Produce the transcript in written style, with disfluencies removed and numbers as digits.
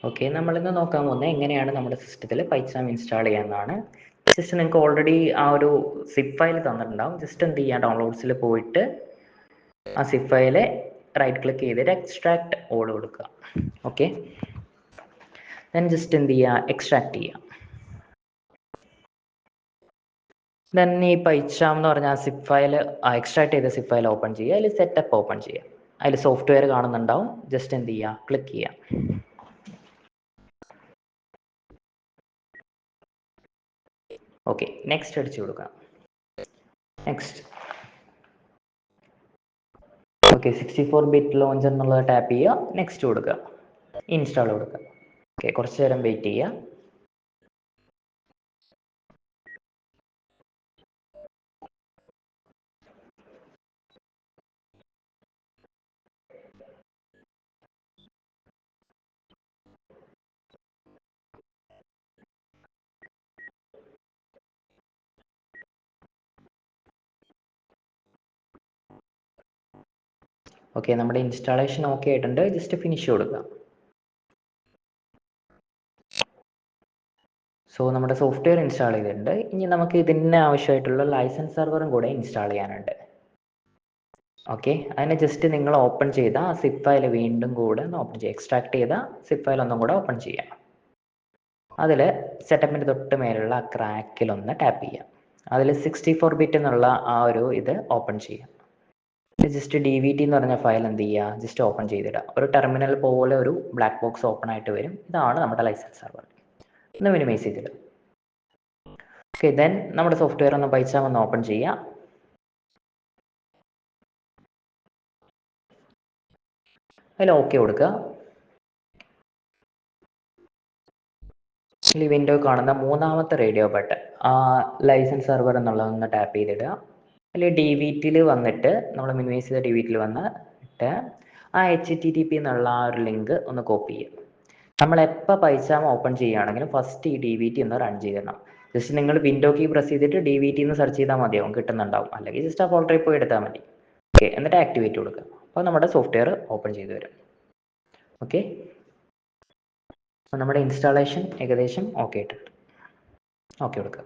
Okay, നമ്മളിന്ന് നോക്കാൻ പോകുന്നത് എങ്ങനെയാണ് നമ്മുടെ സിസ്റ്റത്തിൽ പൈച്ചാം ഇൻസ്റ്റാൾ ചെയ്യാമെന്നാണ്. ജസ്റ്റ് നിങ്ങൾക്ക് ഓൾറെഡി ആ ഒരു സിപ്പ് ഫയൽ തന്നിട്ടുണ്ടാവും. ജസ്റ്റ് എന്ത് ചെയ്യുക, ഡൗൺലോഡ്സിൽ പോയിട്ട് ആ സിപ്പ് ഫയല് റൈറ്റ് ക്ലിക്ക് ചെയ്തിട്ട് എക്സ്ട്രാക്ട് ഓൾ കൊടുക്കുക. ഓക്കെ, ദെൻ ജസ്റ്റ് എന്ത് ചെയ്യുക, എക്സ്ട്രാക്ട് ചെയ്യുക. ദെൻ ഈ പൈച്ചാം എന്ന് പറഞ്ഞ ആ സിപ്പ് ഫയൽ, എക്സ്ട്രാക്ട് ചെയ്ത സിപ്പ് ഫയൽ ഓപ്പൺ ചെയ്യുക. അതിൽ സെറ്റപ്പ് ഓപ്പൺ ചെയ്യുക. അതിൽ സോഫ്റ്റ്വെയർ കാണുന്നുണ്ടാവും. ജസ്റ്റ് എന്ത് ചെയ്യുക, ക്ലിക്ക് ചെയ്യുക. ഓക്കെ, നെക്സ്റ്റ് അടിച്ചു കൊടുക്കാം. നെക്സ്റ്റ്. ഓക്കെ, 64-ബിറ്റ് ലോഞ്ചർ എന്നുള്ളത് ടാപ്പ് ചെയ്യുക. നെക്സ്റ്റ് കൊടുക്കുക, ഇൻസ്റ്റാൾ കൊടുക്കുക. ഓക്കെ, കുറച്ച് നേരം വെയിറ്റ് ചെയ്യുക. ഓക്കെ, നമ്മുടെ ഇൻസ്റ്റാളേഷൻ ഓക്കെ ആയിട്ടുണ്ട്. ജസ്റ്റ് ഫിനിഷ് കൊടുക്കുക. സോ നമ്മുടെ സോഫ്റ്റ്വെയർ ഇൻസ്റ്റാൾ ചെയ്തിട്ടുണ്ട്. ഇനി നമുക്ക് ഇതിന് ആവശ്യമായിട്ടുള്ള ലൈസൻസ് സെർവറും കൂടെ ഇൻസ്റ്റാൾ ചെയ്യാനുണ്ട്. ഓക്കെ, അതിന് ജസ്റ്റ് നിങ്ങൾ ഓപ്പൺ ചെയ്ത ആ സിപ്പ് ഫയൽ വീണ്ടും കൂടെ ഒന്ന് ഓപ്പൺ ചെയ്യുക. എക്സ്ട്രാക്ട് ചെയ്ത സിപ്പ് ഫയൽ ഒന്നും കൂടെ ഓപ്പൺ ചെയ്യാം. അതിൽ സെറ്റപ്പിൻ്റെ തൊട്ട് മേലുള്ള ആ ക്രാക്കിലൊന്ന് ടാപ്പ് ചെയ്യാം. അതിൽ 64-ബിറ്റ് എന്നുള്ള ആ ഒരു ഇത് ഓപ്പൺ ചെയ്യാം. ജസ്റ്റ് DVT എന്ന് പറഞ്ഞ ഫയൽ എന്ത് ചെയ്യുക, ജസ്റ്റ് ഓപ്പൺ ചെയ്തിടുക. ഒരു ടെർമിനൽ പോലെ ഒരു ബ്ലാക്ക് ബോക്സ് ഓപ്പൺ ആയിട്ട് വരും. ഇതാണ് നമ്മുടെ ലൈസൻസ് സെർവർ. ഒന്ന് മിനിമൈസ് ചെയ്തിടുക. ഓക്കെ, ദെൻ നമ്മുടെ സോഫ്റ്റ്വെയർ ഒന്ന് പൈച്ചാം ഒന്ന് ഓപ്പൺ ചെയ്യുക. അതിൽ ഓക്കെ കൊടുക്കുക. ഈ വിൻഡോ കാണുന്ന മൂന്നാമത്തെ റേഡിയോ ബട്ടൺ, ആ ലൈസൻസ് സെർവർ എന്നുള്ളതൊന്ന് ടാപ്പ് ചെയ്തിടുക. അതിൽ DVTയിൽ വന്നിട്ട് നമ്മൾ മിനിമൈസ് ചെയ്ത DVTയിൽ വന്നിട്ട് ആ HTTP എന്നുള്ള ആ ഒരു ലിങ്ക് ഒന്ന് കോപ്പി ചെയ്യുക. നമ്മൾ എപ്പോൾ പൈച്ചാം ഓപ്പൺ ചെയ്യുകയാണെങ്കിലും ഫസ്റ്റ് ഈ DVT ഒന്ന് റൺ ചെയ്തിടണം. ജസ്റ്റ് നിങ്ങൾ വിൻഡോ കീ പ്രസ് ചെയ്തിട്ട് DVT എന്ന് സെർച്ച് ചെയ്താൽ മതിയാവും, കിട്ടുന്നുണ്ടാവും. അല്ലെങ്കിൽ ജസ്റ്റ് ആ ഫോൾഡറിൽ പോയി എടുത്താൽ മതി. ഓക്കെ, എന്നിട്ട് ആക്ടിവേറ്റ് കൊടുക്കുക. അപ്പോൾ നമ്മുടെ സോഫ്റ്റ്വെയർ ഓപ്പൺ ചെയ്ത് വരും. ഓക്കെ, അപ്പോൾ നമ്മുടെ ഇൻസ്റ്റാളേഷൻ ഏകദേശം ഓക്കെ ആയിട്ടുണ്ട്. ഓക്കെ കൊടുക്കുക.